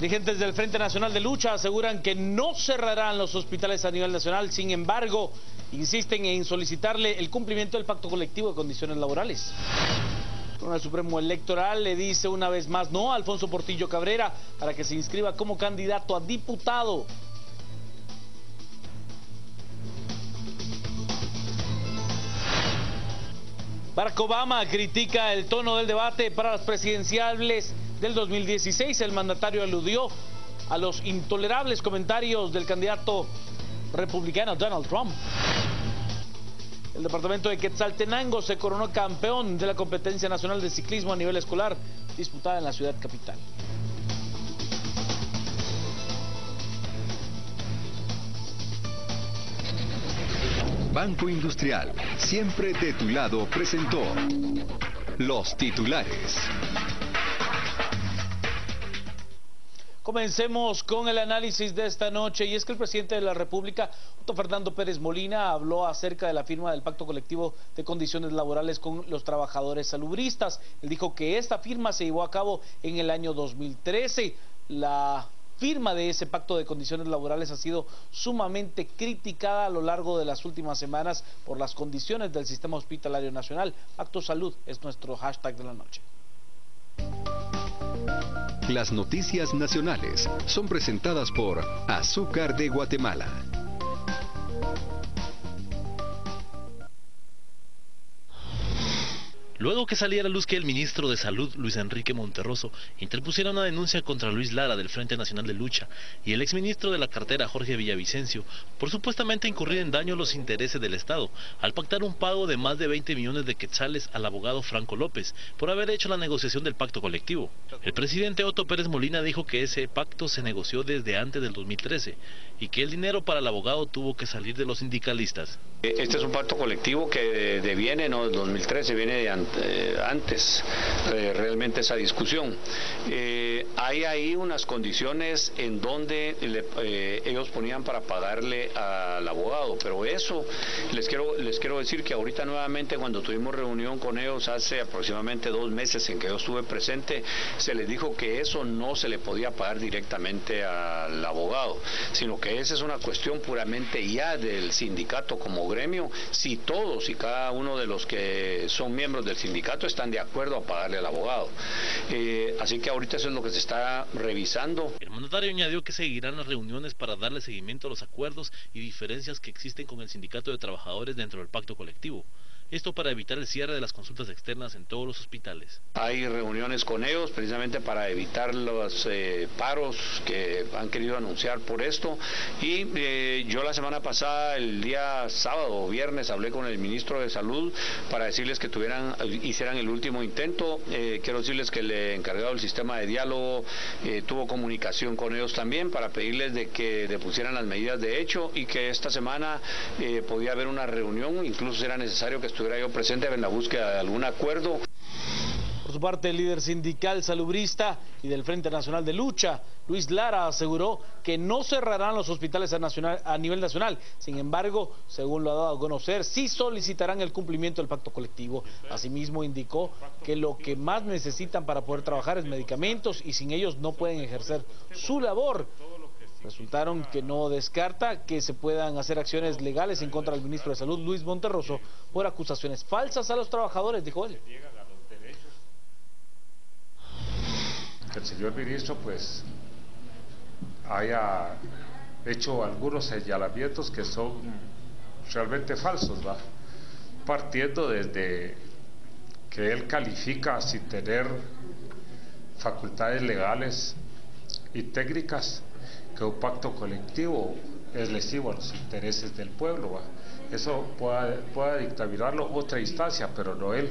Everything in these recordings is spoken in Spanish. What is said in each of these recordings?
Dirigentes del Frente Nacional de Lucha aseguran que no cerrarán los hospitales a nivel nacional, sin embargo, insisten en solicitarle el cumplimiento del pacto colectivo de condiciones laborales. El Tribunal Supremo Electoral le dice una vez más no a Alfonso Portillo Cabrera para que se inscriba como candidato a diputado. Barack Obama critica el tono del debate para las presidenciales del 2016. El mandatario aludió a los intolerables comentarios del candidato republicano Donald Trump. El departamento de Quetzaltenango se coronó campeón de la competencia nacional de ciclismo a nivel escolar disputada en la ciudad capital. Banco Industrial, siempre de tu lado, presentó los titulares. Comencemos con el análisis de esta noche, y es que el presidente de la República, Otto Fernando Pérez Molina, habló acerca de la firma del Pacto Colectivo de Condiciones Laborales con los trabajadores salubristas. Él dijo que esta firma se llevó a cabo en el año 2013. La firma de ese pacto de condiciones laborales ha sido sumamente criticada a lo largo de las últimas semanas por las condiciones del sistema hospitalario nacional. Pacto Salud es nuestro hashtag de la noche. Las noticias nacionales son presentadas por Azúcar de Guatemala. Luego que saliera a luz que el ministro de Salud, Luis Enrique Monterroso, interpusiera una denuncia contra Luis Lara del Frente Nacional de Lucha y el exministro de la cartera, Jorge Villavicencio, por supuestamente incurrir en daño a los intereses del Estado, al pactar un pago de más de 20 millones de quetzales al abogado Franco López, por haber hecho la negociación del pacto colectivo. El presidente Otto Pérez Molina dijo que ese pacto se negoció desde antes del 2013 y que el dinero para el abogado tuvo que salir de los sindicalistas. Este es un pacto colectivo que deviene, no del 2013, viene de antes, realmente esa discusión. Hay ahí unas condiciones en donde ellos ponían para pagarle al abogado, pero eso les quiero decir que ahorita nuevamente, cuando tuvimos reunión con ellos hace aproximadamente 2 meses en que yo estuve presente, se les dijo que eso no se le podía pagar directamente al abogado, sino que esa es una cuestión puramente ya del sindicato como gremio, si todos y cada uno de los que son miembros del sindicato están de acuerdo a pagarle al abogado. Así que ahorita eso es lo que se está revisando. El mandatario añadió que seguirán las reuniones para darle seguimiento a los acuerdos y diferencias que existen con el sindicato de trabajadores dentro del pacto colectivo. Esto para evitar el cierre de las consultas externas en todos los hospitales. Hay reuniones con ellos precisamente para evitar los paros que han querido anunciar por esto. Y yo la semana pasada, el día sábado o viernes, hablé con el ministro de Salud para decirles que hicieran el último intento. Quiero decirles que el encargado del sistema de diálogo tuvo comunicación con ellos también para pedirles de que depusieran las medidas de hecho y que esta semana podía haber una reunión, incluso si era necesario que estuviera yo presente en la búsqueda de algún acuerdo. Por su parte, el líder sindical salubrista y del Frente Nacional de Lucha, Luis Lara, aseguró que no cerrarán los hospitales a nivel nacional. Sin embargo, según lo ha dado a conocer, sí solicitarán el cumplimiento del pacto colectivo. Asimismo, indicó que lo que más necesitan para poder trabajar es medicamentos y sin ellos no pueden ejercer su labor. Resultaron que no descarta que se puedan hacer acciones legales en contra del ministro de Salud, Luis Monterroso, por acusaciones falsas a los trabajadores, dijo él. Que el señor ministro pues haya hecho algunos señalamientos que son realmente falsos, ¿va? Partiendo desde que él califica sin tener facultades legales y técnicas que un pacto colectivo es lesivo a los intereses del pueblo, ¿va? Eso pueda dictaminarlo otra instancia, pero no él.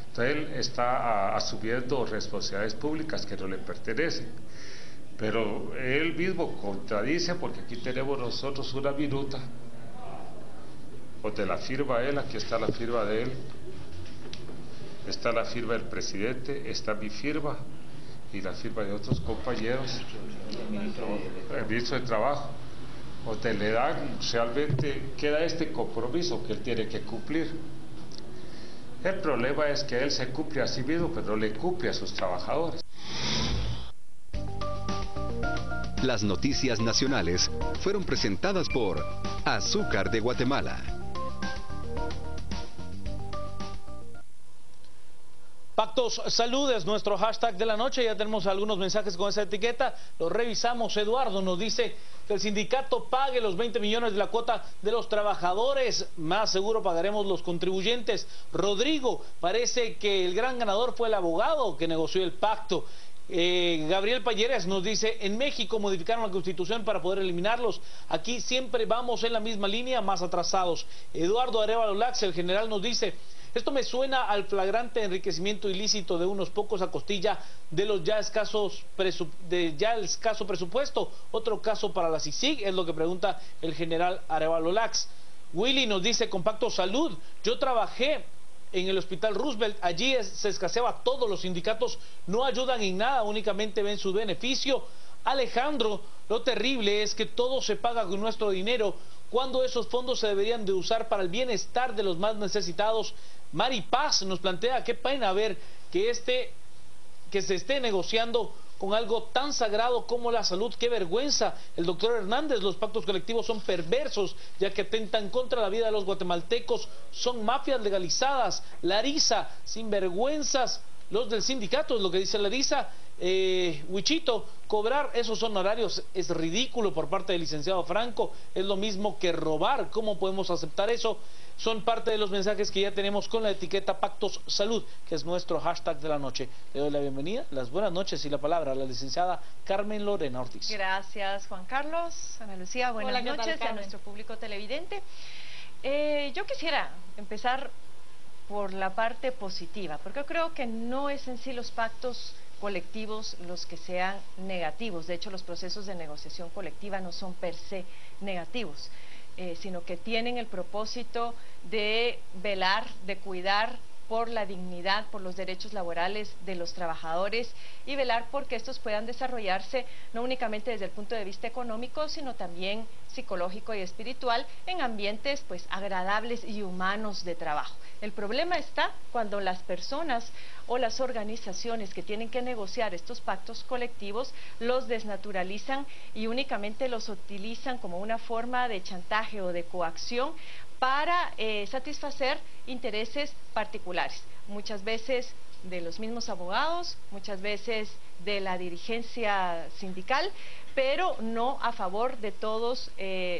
Entonces él está asumiendo responsabilidades públicas que no le pertenecen. Pero él mismo contradice, porque aquí tenemos nosotros una minuta donde la firma él, aquí está la firma de él, está la firma del presidente, está mi firma y la firma de otros compañeros, el ministro de Trabajo, donde le dan realmente, queda este compromiso que él tiene que cumplir. El problema es que él se cumple a sí mismo, pero no le cumple a sus trabajadores. Las noticias nacionales fueron presentadas por Azúcar de Guatemala. Pactos Salud es nuestro hashtag de la noche. Ya tenemos algunos mensajes con esa etiqueta. Los revisamos. Eduardo nos dice que el sindicato pague los 20 millones de la cuota de los trabajadores. Más seguro pagaremos los contribuyentes. Rodrigo, parece que el gran ganador fue el abogado que negoció el pacto. Gabriel Payeres nos dice: en México modificaron la Constitución para poder eliminarlos. Aquí siempre vamos en la misma línea, más atrasados. Eduardo Arevalo Lax, el general, nos dice: esto me suena al flagrante enriquecimiento ilícito de unos pocos a costilla de los ya escaso presupuesto. Otro caso para la CICIG, es lo que pregunta el general Arevalo Lax. Willy nos dice: con Pacto Salud, yo trabajé en el Hospital Roosevelt, allí se escaseaba todo, los sindicatos no ayudan en nada, únicamente ven su beneficio. Alejandro, lo terrible es que todo se paga con nuestro dinero, cuando esos fondos se deberían de usar para el bienestar de los más necesitados. Mari Paz nos plantea: qué pena ver que se esté negociando con algo tan sagrado como la salud. Qué vergüenza. El doctor Hernández: los pactos colectivos son perversos, ya que atentan contra la vida de los guatemaltecos, son mafias legalizadas. Larisa: sin vergüenzas los del sindicato, es lo que dice Larisa. Huichito: cobrar esos honorarios es ridículo por parte del licenciado Franco, es lo mismo que robar. ¿Cómo podemos aceptar eso? Son parte de los mensajes que ya tenemos con la etiqueta Pactos Salud, que es nuestro hashtag de la noche. Le doy la bienvenida, las buenas noches y la palabra a la licenciada Carmen Lorena Ortiz. Gracias, Juan Carlos. Ana Lucía, buenas noches a nuestro público televidente. Yo quisiera empezar por la parte positiva, porque yo creo que no es en sí los pactos colectivos los que sean negativos. De hecho, los procesos de negociación colectiva no son per se negativos, sino que tienen el propósito de velar, de cuidar por la dignidad, por los derechos laborales de los trabajadores y velar porque estos puedan desarrollarse no únicamente desde el punto de vista económico, sino también psicológico y espiritual en ambientes pues agradables y humanos de trabajo. El problema está cuando las personas o las organizaciones que tienen que negociar estos pactos colectivos los desnaturalizan y únicamente los utilizan como una forma de chantaje o de coacción para satisfacer intereses particulares, muchas veces de los mismos abogados, muchas veces de la dirigencia sindical, pero no a favor de todos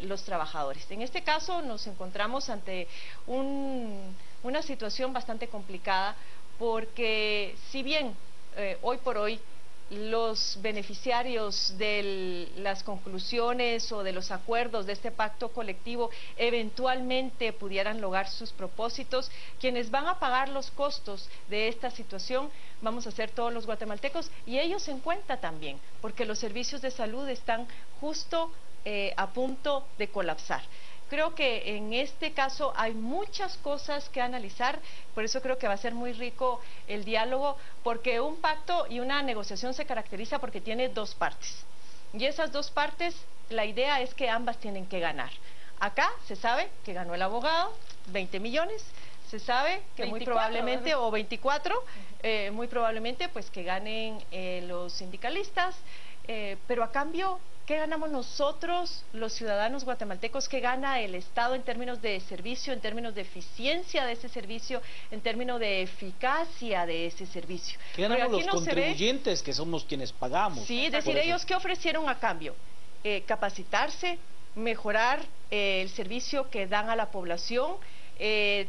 los trabajadores. En este caso nos encontramos ante una situación bastante complicada, porque si bien hoy por hoy los beneficiarios de las conclusiones o de los acuerdos de este pacto colectivo eventualmente pudieran lograr sus propósitos, quienes van a pagar los costos de esta situación vamos a ser todos los guatemaltecos, y ellos en cuenta también, porque los servicios de salud están justo a punto de colapsar. Creo que en este caso hay muchas cosas que analizar, por eso creo que va a ser muy rico el diálogo, porque un pacto y una negociación se caracteriza porque tiene dos partes, y esas dos partes, la idea es que ambas tienen que ganar. Acá se sabe que ganó el abogado, 20 millones, se sabe que 24, muy probablemente, o 24, muy probablemente pues que ganen los sindicalistas, pero a cambio, ¿qué ganamos nosotros, los ciudadanos guatemaltecos? ¿Qué gana el Estado en términos de servicio, en términos de eficiencia de ese servicio, en términos de eficacia de ese servicio? ¿Qué ganamos los contribuyentes, que somos quienes pagamos? Sí, es decir, ellos ¿qué ofrecieron a cambio? Capacitarse, mejorar el servicio que dan a la población,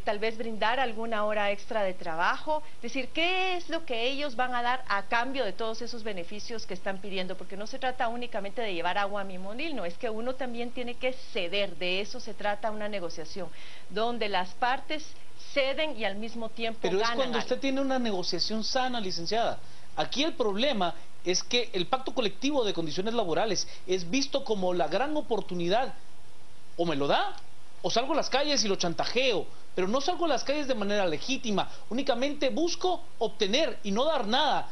tal vez brindar alguna hora extra de trabajo, es decir, ¿qué es lo que ellos van a dar a cambio de todos esos beneficios que están pidiendo? Porque no se trata únicamente de llevar agua a mi molino, es que uno también tiene que ceder. De eso se trata una negociación, donde las partes ceden y al mismo tiempo ganan. Pero es cuando usted tiene una negociación sana, licenciada. Aquí el problema es que el pacto colectivo de condiciones laborales es visto como la gran oportunidad: o me lo da, o salgo a las calles y lo chantajeo, pero no salgo a las calles de manera legítima, únicamente busco obtener y no dar nada.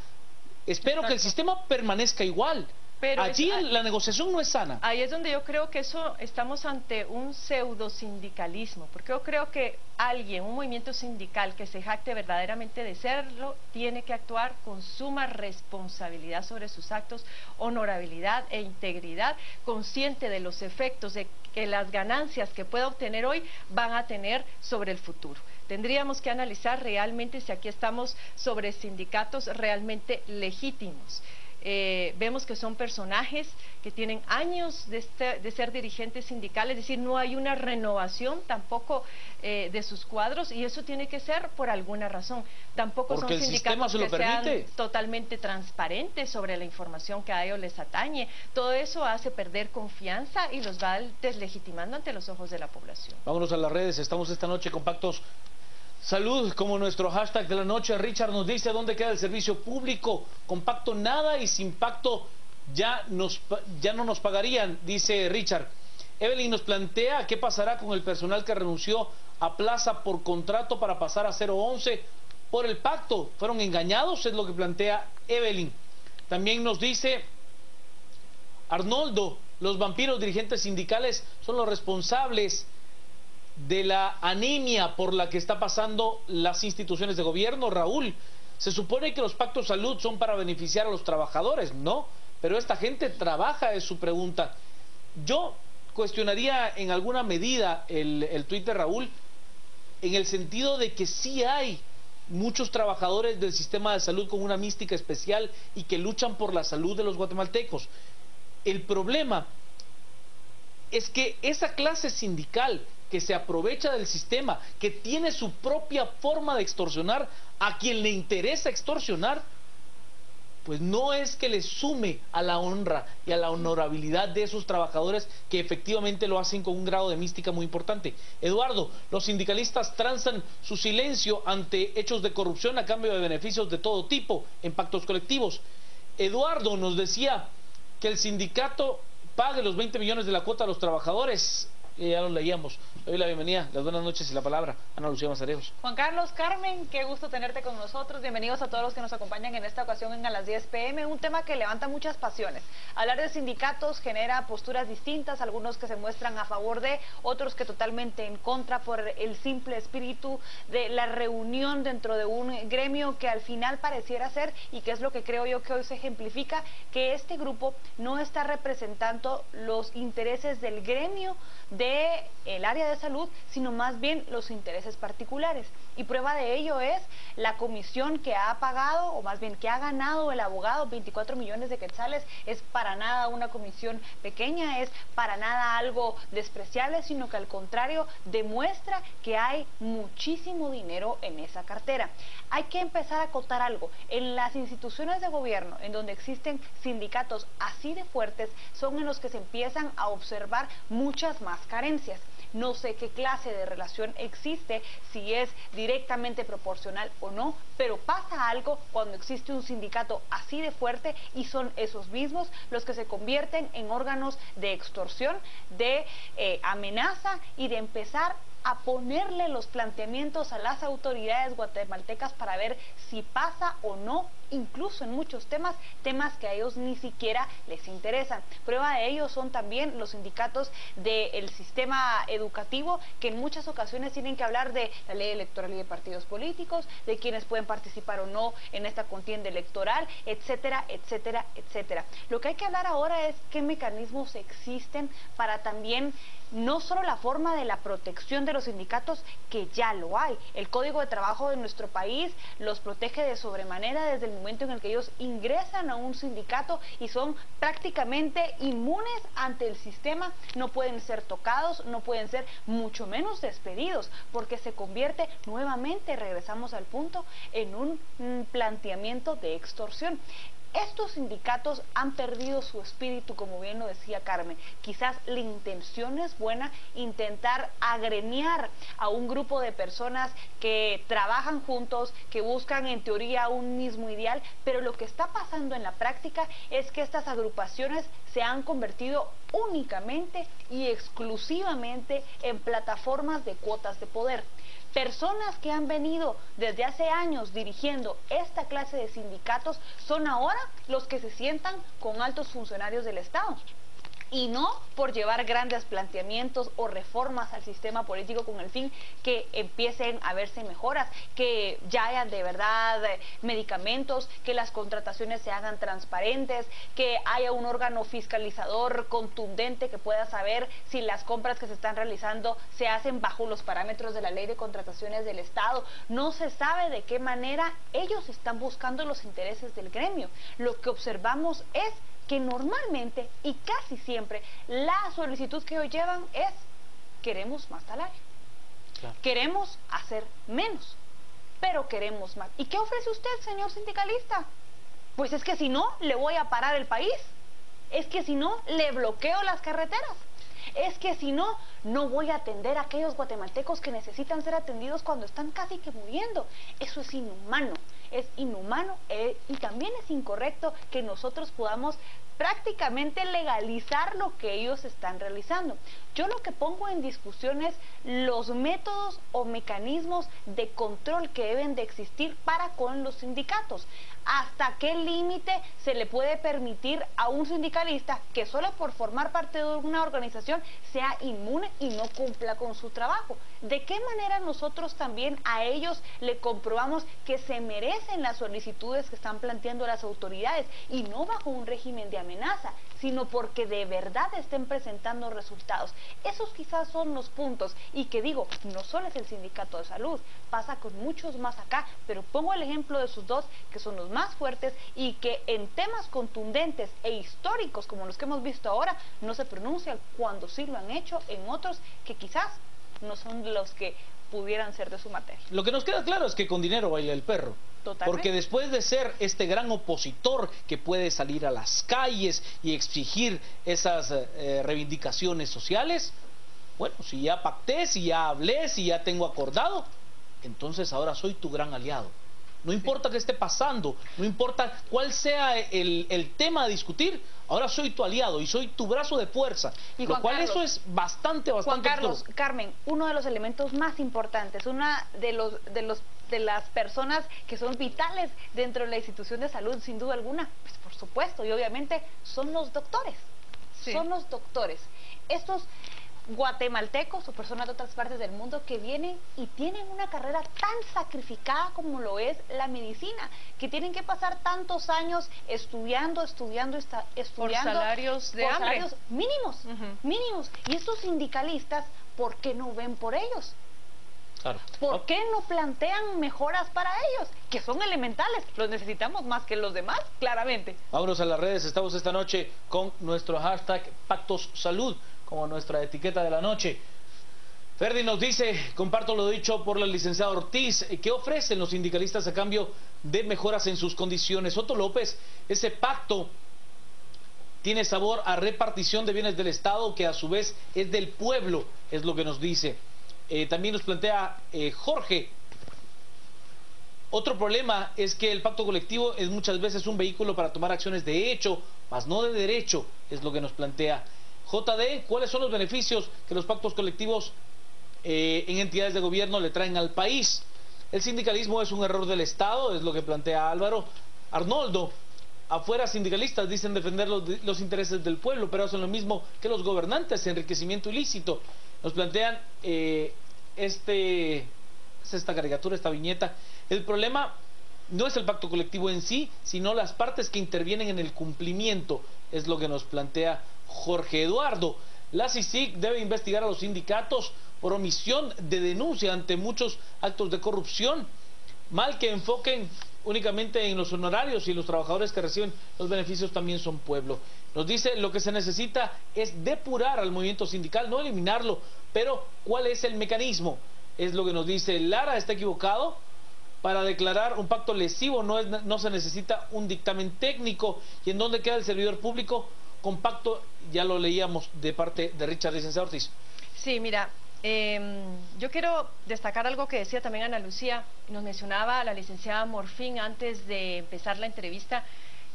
Espero que el sistema permanezca igual, Pero allí la negociación no es sana. Ahí es donde yo creo que estamos ante un pseudo sindicalismo, porque yo creo que un movimiento sindical que se jacte verdaderamente de serlo, tiene que actuar con suma responsabilidad sobre sus actos, honorabilidad e integridad, consciente de los efectos de que las ganancias que pueda obtener hoy van a tener sobre el futuro. Tendríamos que analizar realmente si aquí estamos sobre sindicatos realmente legítimos. Vemos que son personajes que tienen años de ser dirigentes sindicales, es decir, no hay una renovación tampoco de sus cuadros, y eso tiene que ser por alguna razón. Tampoco son sindicatos que sean totalmente transparentes sobre la información que a ellos les atañe. Todo eso hace perder confianza y los va deslegitimando ante los ojos de la población. Vámonos a las redes, estamos esta noche con Pactos Salud como nuestro hashtag de la noche. Richard nos dice dónde queda el servicio público. Con pacto nada y sin pacto ya no nos pagarían, dice Richard. Evelyn nos plantea qué pasará con el personal que renunció a plaza por contrato para pasar a 011 por el pacto. ¿Fueron engañados? Es lo que plantea Evelyn. También nos dice Arnoldo, los vampiros dirigentes sindicales son los responsables de la anemia por la que está pasando las instituciones de gobierno. Raúl, se supone que los pactos salud son para beneficiar a los trabajadores, ¿no? Pero esta gente trabaja, es su pregunta. Yo cuestionaría en alguna medida el tuit de Raúl, en el sentido de que sí hay muchos trabajadores del sistema de salud con una mística especial y que luchan por la salud de los guatemaltecos. El problema es que esa clase sindical que se aprovecha del sistema, que tiene su propia forma de extorsionar a quien le interesa extorsionar, pues no es que le sume a la honra y a la honorabilidad de esos trabajadores que efectivamente lo hacen con un grado de mística muy importante. Eduardo, los sindicalistas transan su silencio ante hechos de corrupción a cambio de beneficios de todo tipo en pactos colectivos. Eduardo nos decía que el sindicato pague los 20 millones de la cuota a los trabajadores. Ya lo leíamos. Le doy la bienvenida, las buenas noches y la palabra Ana Lucía Mazarejos. Juan Carlos, Carmen, qué gusto tenerte con nosotros. Bienvenidos a todos los que nos acompañan en esta ocasión en A las 10 p.m. Un tema que levanta muchas pasiones. Hablar de sindicatos genera posturas distintas, algunos que se muestran a favor de, otros que totalmente en contra por el simple espíritu de la reunión dentro de un gremio que al final pareciera ser, y que es lo que creo yo que hoy se ejemplifica, que este grupo no está representando los intereses del gremio del área de salud, sino más bien los intereses particulares. Y prueba de ello es la comisión que ha pagado, o más bien que ha ganado el abogado, 24 millones de quetzales. Es para nada una comisión pequeña, es para nada algo despreciable, sino que al contrario demuestra que hay muchísimo dinero en esa cartera. Hay que empezar a acotar algo. En las instituciones de gobierno, en donde existen sindicatos así de fuertes, son en los que se empiezan a observar muchas más carencias. No sé qué clase de relación existe, si es directamente proporcional o no, pero pasa algo cuando existe un sindicato así de fuerte, y son esos mismos los que se convierten en órganos de extorsión, de amenaza y de empezar a ponerle los planteamientos a las autoridades guatemaltecas para ver si pasa o no, incluso en muchos temas que a ellos ni siquiera les interesan. Prueba de ello son también los sindicatos del sistema educativo, que en muchas ocasiones tienen que hablar de la ley electoral y de partidos políticos, de quienes pueden participar o no en esta contienda electoral, etcétera, etcétera, etcétera. Lo que hay que hablar ahora es qué mecanismos existen para también no solo la forma de la protección de los sindicatos, que ya lo hay. El Código de Trabajo de nuestro país los protege de sobremanera desde el momento en el que ellos ingresan a un sindicato y son prácticamente inmunes ante el sistema. No pueden ser tocados, no pueden ser mucho menos despedidos, porque se convierte nuevamente, regresamos al punto, en un planteamiento de extorsión. Estos sindicatos han perdido su espíritu, como bien lo decía Carmen. Quizás la intención es buena, intentar agremiar a un grupo de personas que trabajan juntos, que buscan en teoría un mismo ideal, pero lo que está pasando en la práctica es que estas agrupaciones se han convertido únicamente y exclusivamente en plataformas de cuotas de poder. Personas que han venido desde hace años dirigiendo esta clase de sindicatos son ahora los que se sientan con altos funcionarios del Estado. Y no por llevar grandes planteamientos o reformas al sistema político con el fin que empiecen a verse mejoras, que ya hayan de verdad medicamentos, que las contrataciones se hagan transparentes, que haya un órgano fiscalizador contundente que pueda saber si las compras que se están realizando se hacen bajo los parámetros de la Ley de Contrataciones del Estado. No se sabe de qué manera ellos están buscando los intereses del gremio. Lo que observamos es que normalmente y casi siempre la solicitud que hoy llevan es: queremos más salario, claro, queremos hacer menos, pero queremos más. ¿Y qué ofrece usted, señor sindicalista? Pues es que si no, le voy a parar el país, es que si no, le bloqueo las carreteras, es que si no, no voy a atender a aquellos guatemaltecos que necesitan ser atendidos cuando están casi que muriendo. Eso es inhumano y también es incorrecto que nosotros podamos prácticamente legalizar lo que ellos están realizando. Yo lo que pongo en discusión es los métodos o mecanismos de control que deben de existir para con los sindicatos. ¿Hasta qué límite se le puede permitir a un sindicalista que solo por formar parte de una organización sea inmune y no cumpla con su trabajo? ¿De qué manera nosotros también a ellos le comprobamos que se merecen las solicitudes que están planteando las autoridades, y no bajo un régimen de amenaza, sino porque de verdad estén presentando resultados? Esos quizás son los puntos, y que digo, no solo es el sindicato de salud, pasa con muchos más acá, pero pongo el ejemplo de sus dos, que son los más fuertes y que en temas contundentes e históricos como los que hemos visto ahora no se pronuncian, cuando sí lo han hecho en otros que quizás no son los que pudieran ser de su materia. Lo que nos queda claro es que con dinero baila el perro. Totalmente. Porque después de ser este gran opositor que puede salir a las calles y exigir esas reivindicaciones sociales, bueno, si ya pacté, si ya hablé, si ya tengo acordado, entonces ahora soy tu gran aliado. No importa qué esté pasando, no importa cuál sea el tema a discutir, ahora soy tu aliado y soy tu brazo de fuerza. Y lo cual Carlos, eso es bastante Juan Carlos, Carmen, uno de los elementos más importantes, una de las personas que son vitales dentro de la institución de salud, sin duda alguna, pues por supuesto, y obviamente, son los doctores. Sí. Son los doctores. Estos guatemaltecos o personas de otras partes del mundo que vienen y tienen una carrera tan sacrificada como lo es la medicina, que tienen que pasar tantos años estudiando por salarios de hambre, salarios mínimos, mínimos. Y estos sindicalistas, ¿por qué no ven por ellos? Claro. ¿Por qué no plantean mejoras para ellos? Que son elementales, los necesitamos más que los demás, claramente. Vámonos a las redes, estamos esta noche con nuestro hashtag Pactos Salud, como nuestra etiqueta de la noche. Ferdi nos dice, comparto lo dicho por la licenciada Ortiz, ¿qué ofrecen los sindicalistas a cambio de mejoras en sus condiciones? Otto López, ese pacto tiene sabor a repartición de bienes del Estado, que a su vez es del pueblo, es lo que nos dice. También nos plantea Jorge, otro problema es que el pacto colectivo es muchas veces un vehículo para tomar acciones de hecho, mas no de derecho, es lo que nos plantea JD. ¿Cuáles son los beneficios que los pactos colectivos en entidades de gobierno le traen al país? El sindicalismo es un error del Estado, es lo que plantea Álvaro. Arnoldo, afuera sindicalistas dicen defender los intereses del pueblo, pero hacen lo mismo que los gobernantes, enriquecimiento ilícito. Nos plantean esta caricatura, esta viñeta. El problema no es el pacto colectivo en sí, sino las partes que intervienen en el cumplimiento, es lo que nos plantea Jorge Eduardo. La CICIG debe investigar a los sindicatos por omisión de denuncia ante muchos actos de corrupción. Mal que enfoquen únicamente en los honorarios, y los trabajadores que reciben los beneficios también son pueblo. Nos dice, lo que se necesita es depurar al movimiento sindical, no eliminarlo, pero ¿cuál es el mecanismo? Es lo que nos dice Lara. Está equivocado. Para declarar un pacto lesivo no se necesita un dictamen técnico. ¿Y en dónde queda el servidor público con pacto? Ya lo leíamos de parte de Richard, licenciado Ortiz. Sí, mira, yo quiero destacar algo que decía también Ana Lucía. Nos mencionaba la licenciada Morfín antes de empezar la entrevista,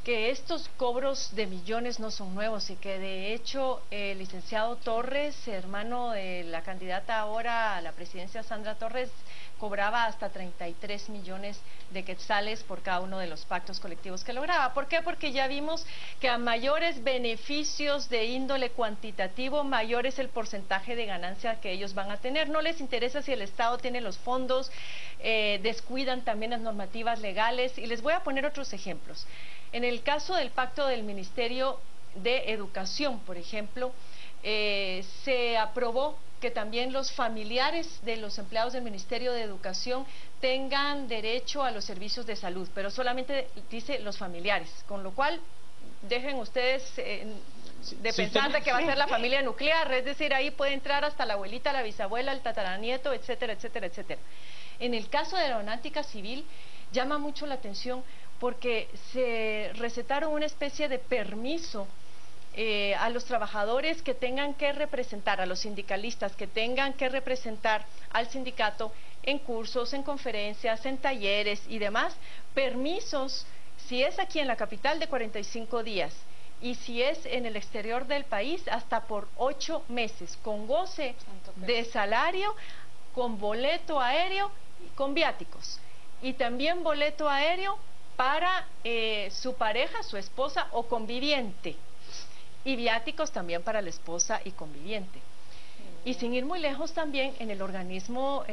que estos cobros de millones no son nuevos y que de hecho el licenciado Torres, hermano de la candidata ahora a la presidencia Sandra Torres, cobraba hasta 33 millones de quetzales por cada uno de los pactos colectivos que lograba. ¿Por qué? Porque ya vimos que a mayores beneficios de índole cuantitativo, mayor es el porcentaje de ganancia que ellos van a tener. No les interesa si el Estado tiene los fondos, descuidan también las normativas legales. Y les voy a poner otros ejemplos. En el caso del pacto del Ministerio de Educación, por ejemplo, se aprobó que también los familiares de los empleados del Ministerio de Educación tengan derecho a los servicios de salud, pero solamente dice los familiares, con lo cual dejen ustedes de pensar de que va a ser la familia nuclear, es decir, ahí puede entrar hasta la abuelita, la bisabuela, el tataranieto, etcétera, etcétera, etcétera. En el caso de la aeronáutica civil llama mucho la atención porque se recetaron una especie de permiso a los trabajadores que tengan que representar, a los sindicalistas que tengan que representar al sindicato en cursos, en conferencias, en talleres y demás, permisos, si es aquí en la capital, de 45 días y si es en el exterior del país, hasta por 8 meses, con goce de salario, con boleto aéreo y con viáticos, y también boleto aéreo para su pareja, su esposa o conviviente, y viáticos también para la esposa y conviviente. Y sin ir muy lejos también en el organismo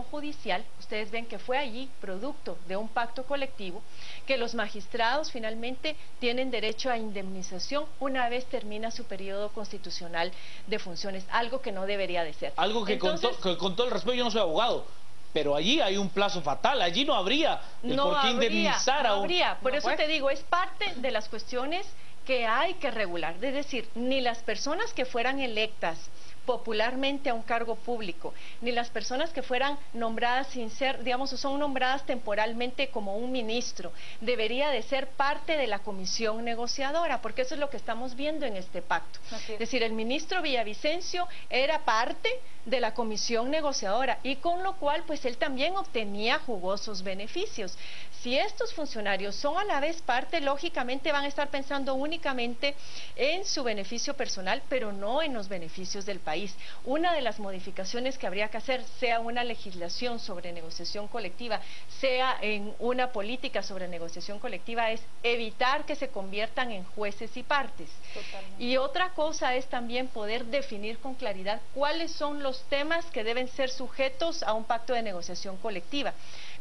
judicial, ustedes ven que fue allí producto de un pacto colectivo que los magistrados finalmente tienen derecho a indemnización una vez termina su periodo constitucional de funciones, algo que no debería de ser. Algo que entonces, con todo el respeto, yo no soy abogado, pero allí hay un plazo fatal, allí no habría por qué indemnizar a un... No habría, por eso te digo, es parte de las cuestiones que hay que regular, es decir, ni las personas que fueran electas popularmente a un cargo público, ni las personas que fueran nombradas sin ser, digamos, son nombradas temporalmente como un ministro, debería de ser parte de la comisión negociadora, porque eso es lo que estamos viendo en este pacto. Es decir, el ministro Villavicencio era parte de la comisión negociadora y con lo cual pues él también obtenía jugosos beneficios. Si estos funcionarios son a la vez parte, lógicamente van a estar pensando únicamente en su beneficio personal, pero no en los beneficios del país. Una de las modificaciones que habría que hacer, sea una legislación sobre negociación colectiva, sea en una política sobre negociación colectiva, es evitar que se conviertan en jueces y partes. Totalmente. Y otra cosa es también poder definir con claridad cuáles son los temas que deben ser sujetos a un pacto de negociación colectiva.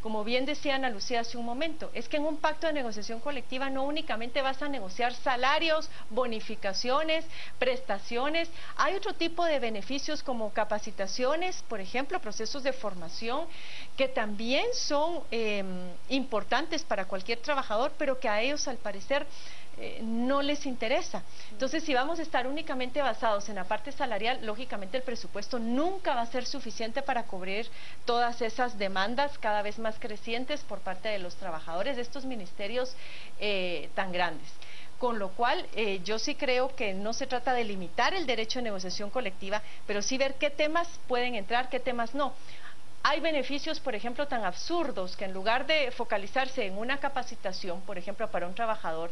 Como bien decía Ana Lucía hace un momento, es que en un pacto de negociación colectiva no únicamente vas a negociar salarios, bonificaciones, prestaciones, hay otro tipo de beneficios como capacitaciones, por ejemplo, procesos de formación, que también son importantes para cualquier trabajador, pero que a ellos al parecer no les interesa. Entonces, si vamos a estar únicamente basados en la parte salarial, lógicamente el presupuesto nunca va a ser suficiente para cubrir todas esas demandas cada vez más crecientes por parte de los trabajadores de estos ministerios tan grandes. Con lo cual, yo sí creo que no se trata de limitar el derecho de negociación colectiva, pero sí ver qué temas pueden entrar, qué temas no. Hay beneficios, por ejemplo, tan absurdos que en lugar de focalizarse en una capacitación, por ejemplo, para un trabajador,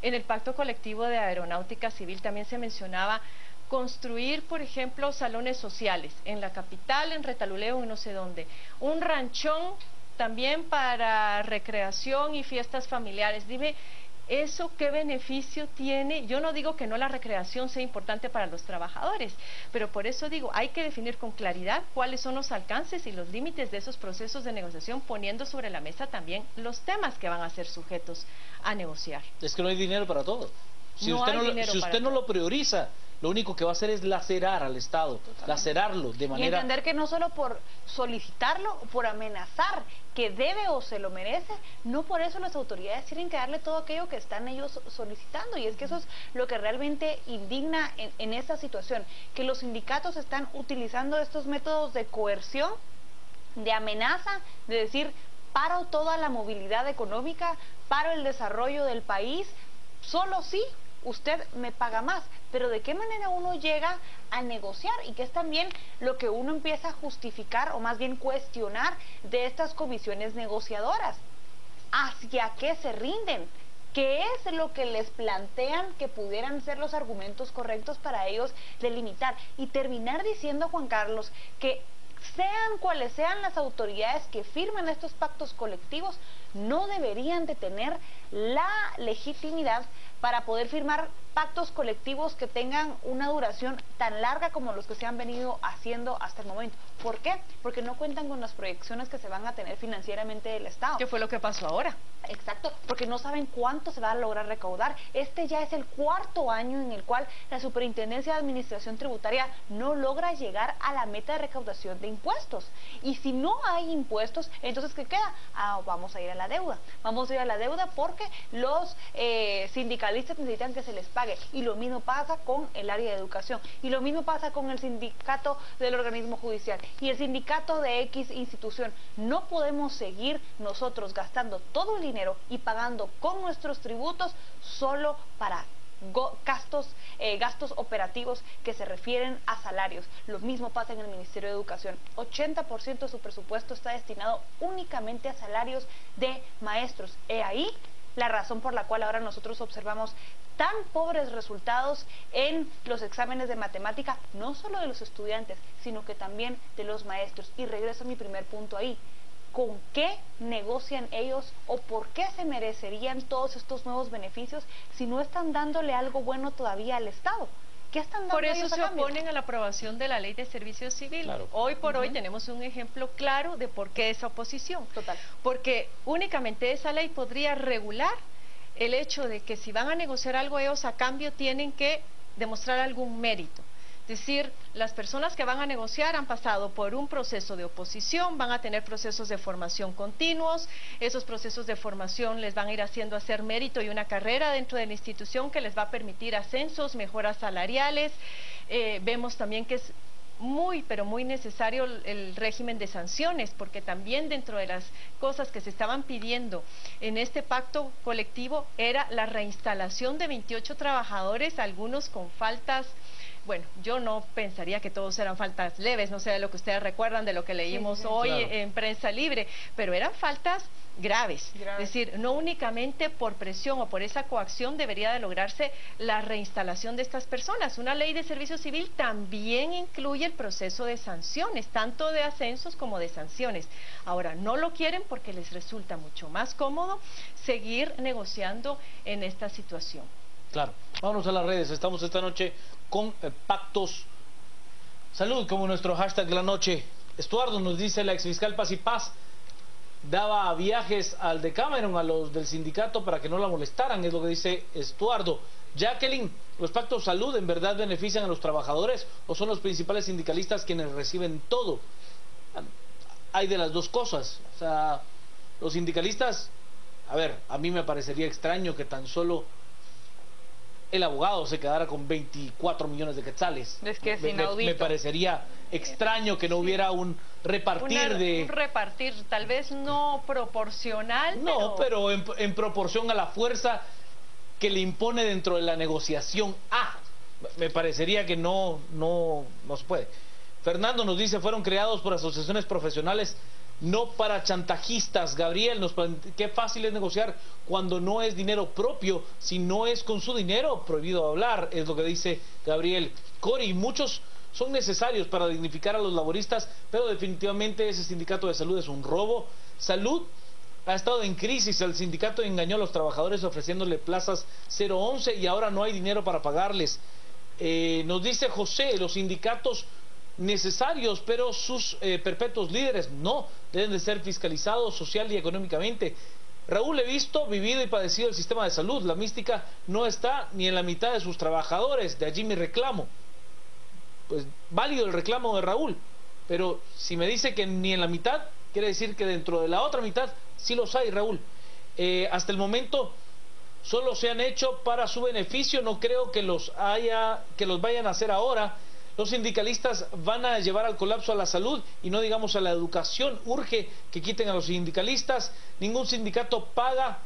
en el pacto colectivo de aeronáutica civil también se mencionaba construir, por ejemplo, salones sociales en la capital, en Retaluleu, en no sé dónde, un ranchón también para recreación y fiestas familiares. Dime, ¿eso qué beneficio tiene? Yo no digo que no la recreación sea importante para los trabajadores, pero por eso digo, hay que definir con claridad cuáles son los alcances y los límites de esos procesos de negociación, poniendo sobre la mesa también los temas que van a ser sujetos a negociar. Es que no hay dinero para todo. Si usted no lo prioriza, lo único que va a hacer es lacerar al Estado, lacerarlo de manera... Y entender que no solo por solicitarlo, por amenazar que debe o se lo merece, no por eso las autoridades tienen que darle todo aquello que están ellos solicitando. Y es que eso es lo que realmente indigna en esta situación, que los sindicatos están utilizando estos métodos de coerción, de amenaza, de decir, paro toda la movilidad económica, paro el desarrollo del país, solo sí usted me paga más. Pero ¿de qué manera uno llega a negociar? Y que es también lo que uno empieza a justificar o más bien cuestionar de estas comisiones negociadoras. ¿Hacia qué se rinden? ¿Qué es lo que les plantean que pudieran ser los argumentos correctos para ellos delimitar? Y terminar diciendo, Juan Carlos, que sean cuales sean las autoridades que firman estos pactos colectivos, no deberían de tener la legitimidad para poder firmar pactos colectivos que tengan una duración tan larga como los que se han venido haciendo hasta el momento. ¿Por qué? Porque no cuentan con las proyecciones que se van a tener financieramente del Estado. ¿Qué fue lo que pasó ahora? Exacto, porque no saben cuánto se va a lograr recaudar. Este ya es el 4º año en el cual la Superintendencia de Administración Tributaria no logra llegar a la meta de recaudación de impuestos. Y si no hay impuestos, entonces ¿qué queda? Vamos a ir a la deuda. Vamos a ir a la deuda porque los sindicalistas necesitan que se les pague. Y lo mismo pasa con el área de educación. Y lo mismo pasa con el sindicato del organismo judicial. Y el sindicato de X institución. No podemos seguir nosotros gastando todo el dinero y pagando con nuestros tributos solo para gastos operativos que se refieren a salarios. Lo mismo pasa en el Ministerio de Educación. 80% de su presupuesto está destinado únicamente a salarios de maestros. He ahí la razón por la cual ahora nosotros observamos tan pobres resultados en los exámenes de matemática, no solo de los estudiantes, sino que también de los maestros. Y regreso a mi primer punto ahí. ¿Con qué negocian ellos o por qué se merecerían todos estos nuevos beneficios si no están dándole algo bueno todavía al Estado? ¿Qué están dando? Por eso se oponen a la aprobación de la Ley de Servicio Civil. Claro. Hoy por hoy tenemos un ejemplo claro de por qué esa oposición. Total. Porque únicamente esa ley podría regular el hecho de que si van a negociar algo ellos a cambio tienen que demostrar algún mérito. Es decir, las personas que van a negociar han pasado por un proceso de oposición, van a tener procesos de formación continuos, esos procesos de formación les van a ir haciendo hacer mérito y una carrera dentro de la institución que les va a permitir ascensos, mejoras salariales. Vemos también que es muy, pero muy necesario el régimen de sanciones, porque también dentro de las cosas que se estaban pidiendo en este pacto colectivo era la reinstalación de 28 trabajadores, algunos con faltas. Bueno, yo no pensaría que todos eran faltas leves, no sé de lo que ustedes recuerdan de lo que leímos hoy en Prensa Libre, pero eran faltas graves. Es decir, no únicamente por presión o por esa coacción debería de lograrse la reinstalación de estas personas. Una ley de servicio civil también incluye el proceso de sanciones, tanto de ascensos como de sanciones. Ahora, no lo quieren porque les resulta mucho más cómodo seguir negociando en esta situación. Claro, vámonos a las redes. Estamos esta noche con Pactos Salud como nuestro hashtag de la noche. Estuardo nos dice: la exfiscal Paz y Paz daba viajes al Decameron, a los del sindicato, para que no la molestaran, es lo que dice Estuardo. Jacqueline, ¿los pactos salud en verdad benefician a los trabajadores o son los principales sindicalistas quienes reciben todo? Hay de las dos cosas. O sea, los sindicalistas, a ver, a mí me parecería extraño que tan solo el abogado se quedara con 24 millones de quetzales. Es que es inaudito. Me parecería extraño que no hubiera un repartir un repartir, tal vez no proporcional. No, pero en proporción a la fuerza que le impone dentro de la negociación. Me parecería que no se puede. Fernando nos dice: fueron creados por asociaciones profesionales, no para chantajistas. Gabriel, qué fácil es negociar cuando no es dinero propio. Si no es con su dinero, prohibido hablar, es lo que dice Gabriel. Cori, muchos son necesarios para dignificar a los laboristas, pero definitivamente ese sindicato de salud es un robo. Salud ha estado en crisis, el sindicato engañó a los trabajadores ofreciéndole plazas 011 y ahora no hay dinero para pagarles. Nos dice José: los sindicatos necesarios, pero sus perpetuos líderes no, deben de ser fiscalizados social y económicamente. Raúl, he visto, vivido y padecido el sistema de salud. La mística no está ni en la mitad de sus trabajadores, de allí mi reclamo. Pues válido el reclamo de Raúl, pero si me dice que ni en la mitad, quiere decir que dentro de la otra mitad sí los hay, Raúl. Hasta el momento solo se han hecho para su beneficio, no creo que los vayan a hacer ahora. Los sindicalistas van a llevar al colapso a la salud y no digamos a la educación. Urge que quiten a los sindicalistas. Ningún sindicato paga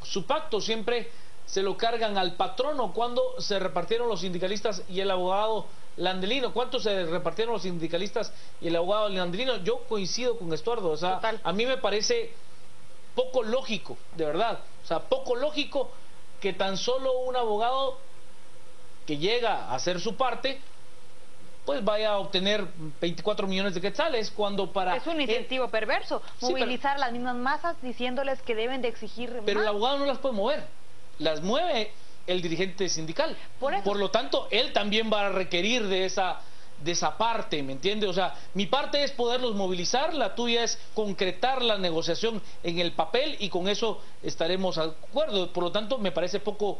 su pacto, siempre se lo cargan al patrono. ¿Cuándo se repartieron los sindicalistas y el abogado Landelino? ¿Cuánto se repartieron los sindicalistas y el abogado Landelino? Yo coincido con Estuardo, o sea, a mí me parece poco lógico, de verdad. O sea, poco lógico que tan solo un abogado que llega a hacer su parte, pues vaya a obtener 24 millones de quetzales, cuando para... Es un incentivo perverso, movilizar a las mismas masas diciéndoles que deben de exigir Pero más. el abogado no las puede mover, las mueve el dirigente sindical. Por lo tanto, él también va a requerir de esa parte, ¿me entiende? O sea, mi parte es poderlos movilizar, la tuya es concretar la negociación en el papel y con eso estaremos de acuerdo. Por lo tanto, me parece poco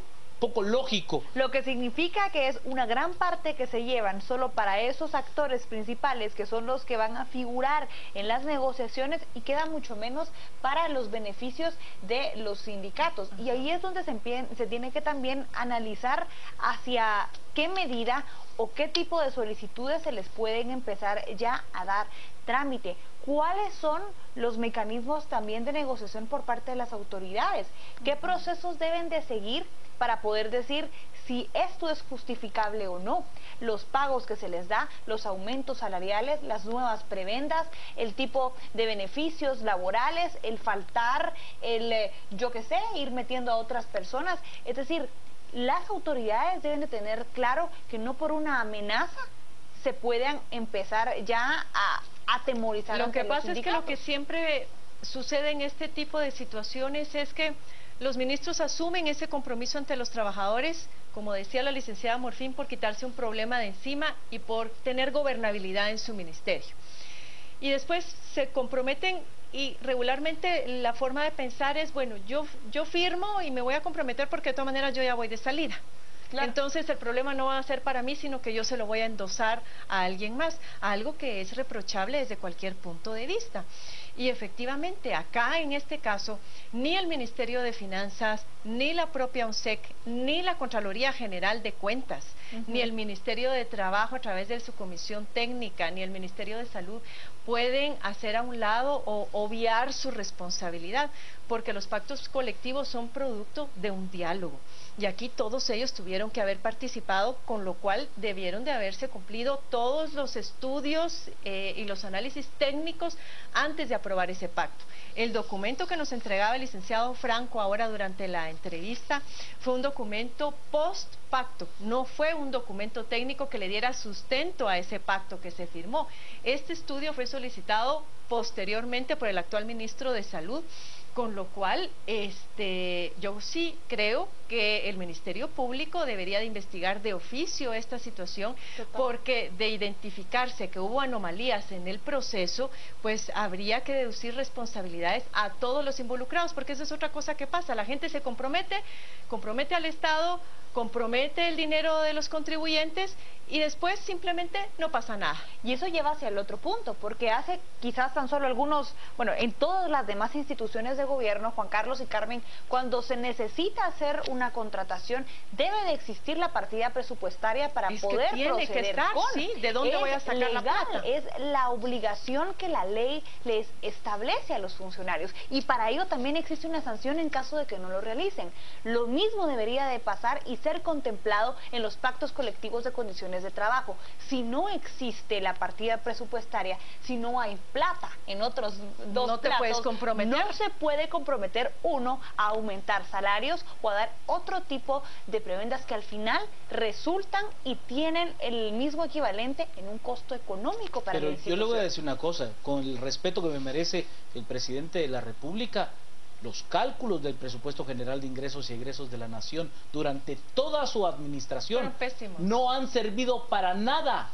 lógico. Lo que significa que es una gran parte que se llevan solo para esos actores principales, que son los que van a figurar en las negociaciones, y queda mucho menos para los beneficios de los sindicatos. Y ahí es donde se tiene que también analizar hacia qué medida o qué tipo de solicitudes se les pueden empezar ya a dar trámite. ¿Cuáles son los mecanismos también de negociación por parte de las autoridades? ¿Qué procesos deben de seguir para poder decir si esto es justificable o no? Los pagos que se les da, los aumentos salariales, las nuevas prebendas, el tipo de beneficios laborales, el faltar, yo qué sé, ir metiendo a otras personas. Es decir, las autoridades deben de tener claro que no por una amenaza se puedan empezar ya a atemorizar. Lo que pasa es que lo que siempre sucede en este tipo de situaciones es que los ministros asumen ese compromiso ante los trabajadores, como decía la licenciada Morfín, por quitarse un problema de encima y por tener gobernabilidad en su ministerio. Y después se comprometen, y regularmente la forma de pensar es, bueno, yo firmo y me voy a comprometer porque de todas maneras yo ya voy de salida. Claro. Entonces el problema no va a ser para mí, sino que yo se lo voy a endosar a alguien más, algo que es reprochable desde cualquier punto de vista. Y efectivamente, acá en este caso, ni el Ministerio de Finanzas, ni la propia ONSEC, ni la Contraloría General de Cuentas, ni el Ministerio de Trabajo a través de su comisión técnica, ni el Ministerio de Salud pueden hacer a un lado o obviar su responsabilidad, porque los pactos colectivos son producto de un diálogo. Y aquí todos ellos tuvieron que haber participado, con lo cual debieron de haberse cumplido todos los estudios y los análisis técnicos antes de aprobar ese pacto. El documento que nos entregaba el licenciado Franco ahora durante la entrevista fue un documento post-pacto, no fue un documento técnico que le diera sustento a ese pacto que se firmó. Este estudio fue solicitado posteriormente por el actual ministro de Salud, con lo cual yo sí creo que el Ministerio Público debería de investigar de oficio esta situación. Total. Porque de identificarse que hubo anomalías en el proceso, pues habría que deducir responsabilidades a todos los involucrados, porque esa es otra cosa que pasa, la gente se compromete al Estado, compromete el dinero de los contribuyentes y después simplemente no pasa nada. Y eso lleva hacia el otro punto, porque hace quizás tan solo algunos, bueno, en todas las demás instituciones de gobierno, Juan Carlos y Carmen, cuando se necesita hacer una contratación, debe de existir la partida presupuestaria para poder proceder con. Sí, ¿de dónde voy a sacar la plata? Es la obligación que la ley les establece a los funcionarios, y para ello también existe una sanción en caso de que no lo realicen. Lo mismo debería de pasar y ser contemplado en los pactos colectivos de condiciones de trabajo. Si no existe la partida presupuestaria, si no hay plata en otros dos no te platos, puedes comprometer. No se puede comprometer uno a aumentar salarios o a dar otro tipo de prebendas que al final resultan y tienen el mismo equivalente en un costo económico para la institución. Yo le voy a decir una cosa, con el respeto que me merece el presidente de la República, los cálculos del presupuesto general de ingresos y egresos de la nación durante toda su administración no han servido para nada,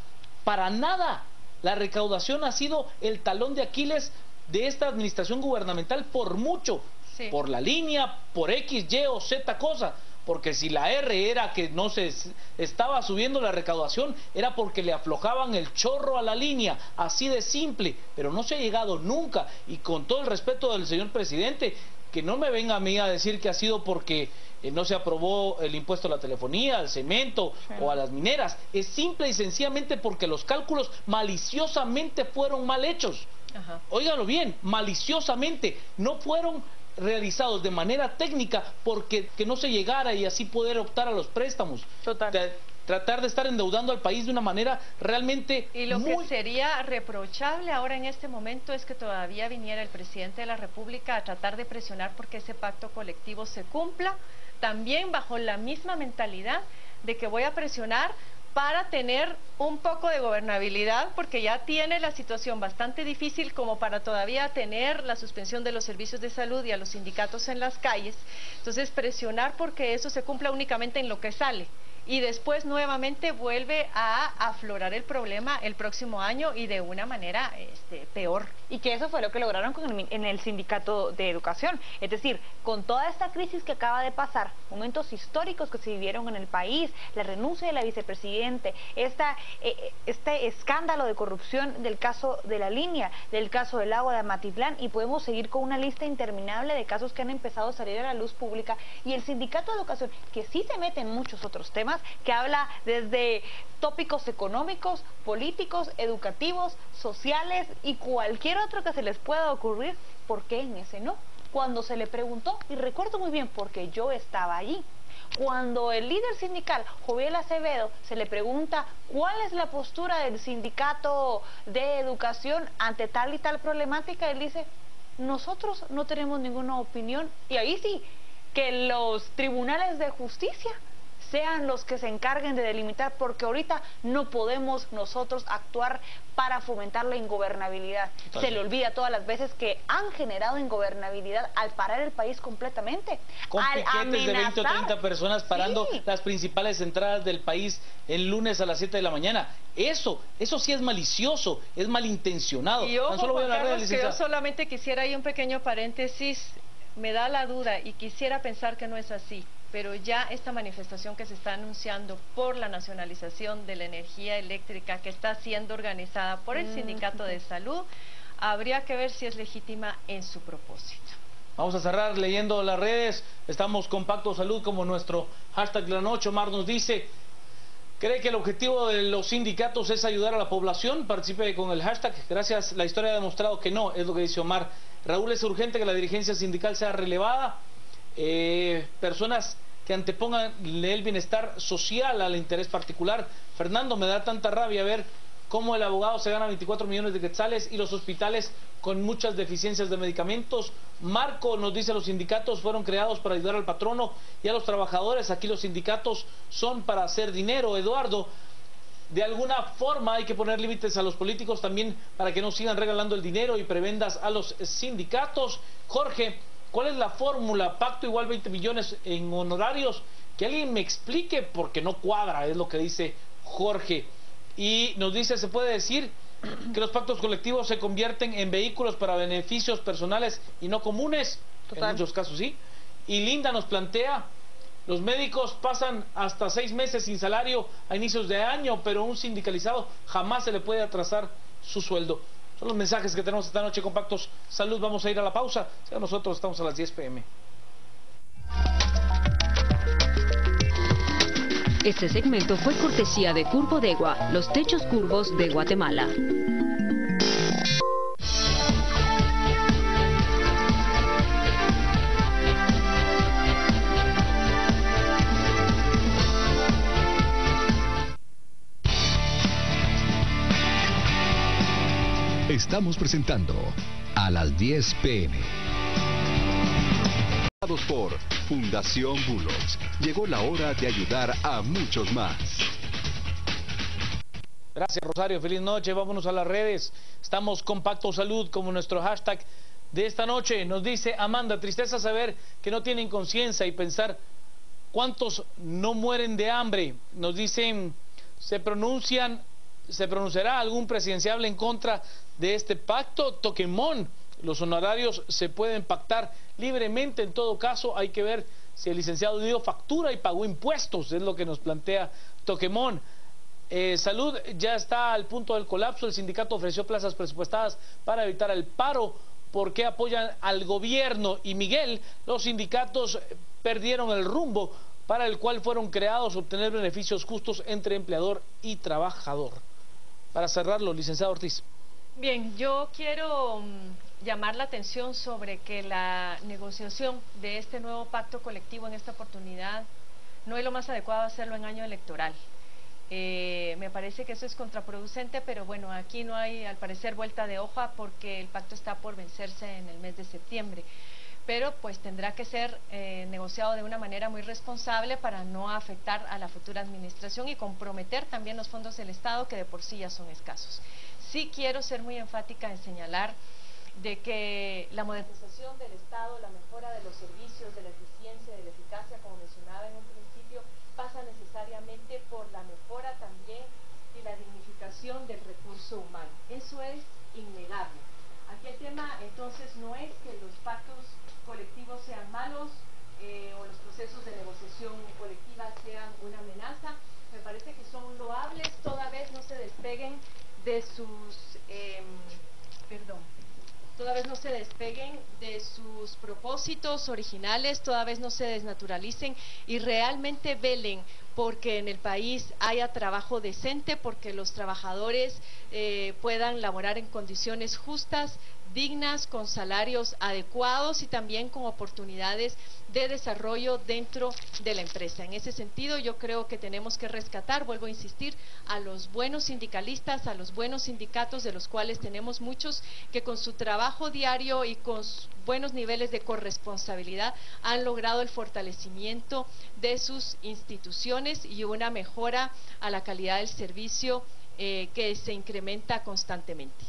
para nada. La recaudación ha sido el talón de Aquiles de esta administración gubernamental por mucho, por la línea, por X, Y o Z cosa. Porque si la R era que no se estaba subiendo la recaudación, era porque le aflojaban el chorro a la línea, así de simple, pero no se ha llegado nunca. Y con todo el respeto del señor presidente, que no me venga a mí a decir que ha sido porque no se aprobó el impuesto a la telefonía, al cemento o a las mineras. Es simple y sencillamente porque los cálculos maliciosamente fueron mal hechos. Óigalo bien, maliciosamente, no fueron realizados de manera técnica porque que no se llegara y así poder optar a los préstamos. Total. tratar de estar endeudando al país de una manera realmente y lo que sería reprochable ahora en este momento es que todavía viniera el presidente de la República a tratar de presionar porque ese pacto colectivo se cumpla, también bajo la misma mentalidad de que voy a presionar para tener un poco de gobernabilidad, porque ya tiene la situación bastante difícil como para todavía tener la suspensión de los servicios de salud y a los sindicatos en las calles. Entonces, presionar porque eso se cumpla únicamente en lo que sale. Y después nuevamente vuelve a aflorar el problema el próximo año y de una manera peor. Y que eso fue lo que lograron en el sindicato de educación. Es decir, con toda esta crisis que acaba de pasar, momentos históricos que se vivieron en el país, la renuncia de la vicepresidente, este escándalo de corrupción del caso de la línea, del caso del agua de Amatitlán, y podemos seguir con una lista interminable de casos que han empezado a salir a la luz pública, y el sindicato de educación, que sí se mete en muchos otros temas, que habla desde tópicos económicos, políticos, educativos, sociales y cualquier otro que se les pueda ocurrir. ¿Por qué en ese no? Cuando se le preguntó, y recuerdo muy bien porque yo estaba allí, cuando el líder sindical, Joviel Acevedo, se le pregunta cuál es la postura del sindicato de educación ante tal y tal problemática, él dice, nosotros no tenemos ninguna opinión, y ahí sí, que los tribunales de justicia sean los que se encarguen de delimitar, porque ahorita no podemos nosotros actuar para fomentar la ingobernabilidad. Se le olvida todas las veces que han generado ingobernabilidad al parar el país completamente. Con piquetes de 20 o 30 personas parando las principales entradas del país el lunes a las 7 de la mañana. Eso sí es malicioso, es malintencionado. Y ojo, Juan Carlos, que yo solamente quisiera ahí un pequeño paréntesis. Me da la duda y quisiera pensar que no es así, pero ya esta manifestación que se está anunciando por la nacionalización de la energía eléctrica que está siendo organizada por el Sindicato de Salud, habría que ver si es legítima en su propósito. Vamos a cerrar leyendo las redes. Estamos con Pacto Salud como nuestro hashtag de la noche. Omar nos dice, ¿cree que el objetivo de los sindicatos es ayudar a la población? Participe con el hashtag. Gracias, la historia ha demostrado que no, es lo que dice Omar. Raúl, es urgente que la dirigencia sindical sea relevada. Personas que antepongan el bienestar social al interés particular. Fernando, me da tanta rabia ver cómo el abogado se gana 24 millones de quetzales y los hospitales con muchas deficiencias de medicamentos. Marco nos dice, los sindicatos fueron creados para ayudar al patrono y a los trabajadores. Aquí los sindicatos son para hacer dinero. Eduardo, de alguna forma hay que poner límites a los políticos también para que no sigan regalando el dinero y prebendas a los sindicatos. Jorge, ¿cuál es la fórmula? Pacto igual 20 millones en honorarios. Que alguien me explique porque no cuadra, es lo que dice Jorge. Y nos dice, ¿se puede decir que los pactos colectivos se convierten en vehículos para beneficios personales y no comunes? Total. En muchos casos sí. Y Linda nos plantea, los médicos pasan hasta 6 meses sin salario a inicios de año, pero a un sindicalizado jamás se le puede atrasar su sueldo. Son los mensajes que tenemos esta noche con Pactos Salud. Vamos a ir a la pausa. Nosotros estamos a las 10 p.m. Este segmento fue cortesía de Curbodegua, los techos curvos de Guatemala. Estamos presentando a las 10 p.m. Por Fundación Bullocks. Llegó la hora de ayudar a muchos más. Gracias, Rosario. Feliz noche. Vámonos a las redes. Estamos con Pacto Salud como nuestro hashtag de esta noche. Nos dice Amanda, tristeza saber que no tienen conciencia y pensar cuántos no mueren de hambre. Nos dicen, ¿se pronunciará algún presidenciable en contra de este pacto? Toquemón, los honorarios se pueden pactar libremente. En todo caso, hay que ver si el licenciado dio factura y pagó impuestos, es lo que nos plantea Toquemón. Salud ya está al punto del colapso. El sindicato ofreció plazas presupuestadas para evitar el paro. ¿Por qué apoyan al gobierno? Y Miguel, los sindicatos perdieron el rumbo para el cual fueron creados, obtener beneficios justos entre empleador y trabajador. Para cerrarlo, licenciado Ortiz. Bien, yo quiero llamar la atención sobre que la negociación de este nuevo pacto colectivo en esta oportunidad no es lo más adecuado hacerlo en año electoral. Me parece que eso es contraproducente, pero bueno, aquí no hay al parecer vuelta de hoja porque el pacto está por vencerse en el mes de septiembre. Pero pues tendrá que ser negociado de una manera muy responsable para no afectar a la futura administración y comprometer también los fondos del Estado, que de por sí ya son escasos. Sí quiero ser muy enfática en señalar de que la modernización del Estado, la mejora de los servicios, de la eficiencia, de la eficacia, como mencionaba en un principio, pasa necesariamente por la mejora también y la dignificación del recurso humano. Eso es innegable. Aquí el tema entonces no es que los pactos colectivos sean malos o los procesos de negociación colectiva sean una amenaza. Me parece que son loables toda vez no se despeguen de sus propósitos originales, toda vez no se desnaturalicen y realmente velen porque en el país haya trabajo decente, porque los trabajadores puedan laborar en condiciones justas, dignas, con salarios adecuados y también con oportunidades de desarrollo dentro de la empresa. En ese sentido, yo creo que tenemos que rescatar, vuelvo a insistir, a los buenos sindicalistas, a los buenos sindicatos, de los cuales tenemos muchos que con su trabajo diario y con buenos niveles de corresponsabilidad han logrado el fortalecimiento de sus instituciones y una mejora a la calidad del servicio que se incrementa constantemente.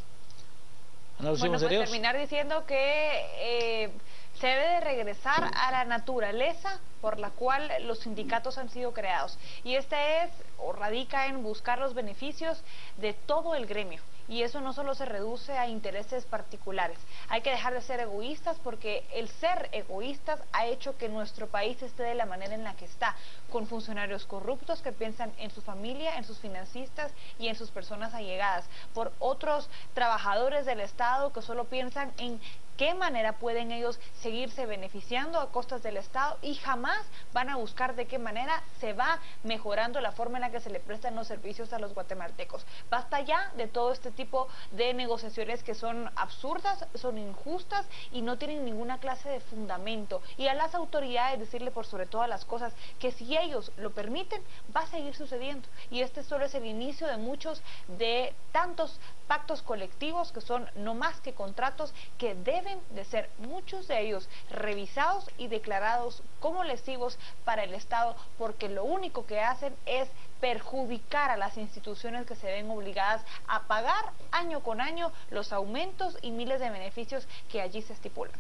Bueno, pues terminar diciendo que se debe de regresar a la naturaleza por la cual los sindicatos han sido creados. Y este es, o radica en buscar los beneficios de todo el gremio. Y eso no solo se reduce a intereses particulares. Hay que dejar de ser egoístas porque el ser egoístas ha hecho que nuestro país esté de la manera en la que está, con funcionarios corruptos que piensan en su familia, en sus financistas y en sus personas allegadas, por otros trabajadores del Estado que solo piensan en qué manera pueden ellos seguirse beneficiando a costas del Estado y jamás van a buscar de qué manera se va mejorando la forma en la que se le prestan los servicios a los guatemaltecos. Basta ya de todo este tipo de negociaciones que son absurdas, son injustas y no tienen ninguna clase de fundamento. Y a las autoridades decirle por sobre todas las cosas que si ellos lo permiten, va a seguir sucediendo. Y este solo es el inicio de muchos de tantos pactos colectivos que son no más que contratos que deben de ser muchos de ellos revisados y declarados como lesivos para el Estado, porque lo único que hacen es perjudicar a las instituciones que se ven obligadas a pagar año con año los aumentos y miles de beneficios que allí se estipulan.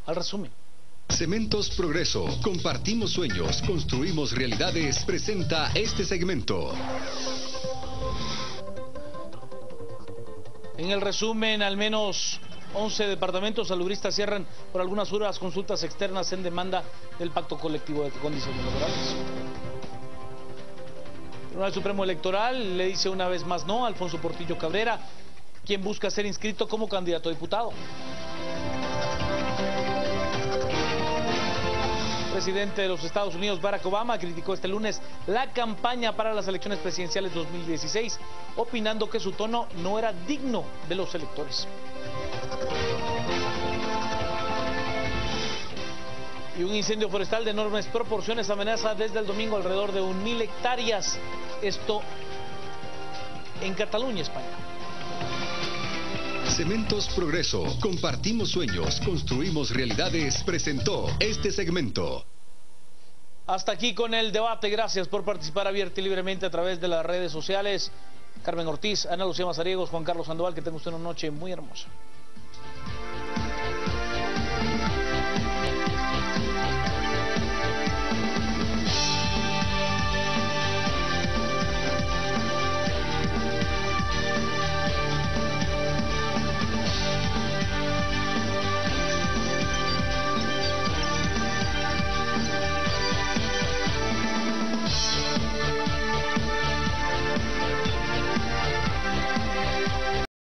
Al resumen. Cementos Progreso. Compartimos sueños, construimos realidades. Presenta este segmento. En el resumen, al menos 11 departamentos salubristas cierran por algunas horas consultas externas en demanda del pacto colectivo de condiciones laborales. El Tribunal Supremo Electoral le dice una vez más no a Alfonso Portillo Cabrera, quien busca ser inscrito como candidato a diputado. El presidente de los Estados Unidos, Barack Obama, criticó este lunes la campaña para las elecciones presidenciales 2016, opinando que su tono no era digno de los electores. Y un incendio forestal de enormes proporciones amenaza desde el domingo alrededor de 1.000 hectáreas. Esto en Cataluña, España. Cementos Progreso. Compartimos sueños, construimos realidades. Presentó este segmento. Hasta aquí con el debate. Gracias por participar abierta y libremente a través de las redes sociales. Carmen Ortiz, Ana Lucía Mazariegos, Juan Carlos Sandoval, que tenga usted una noche muy hermosa.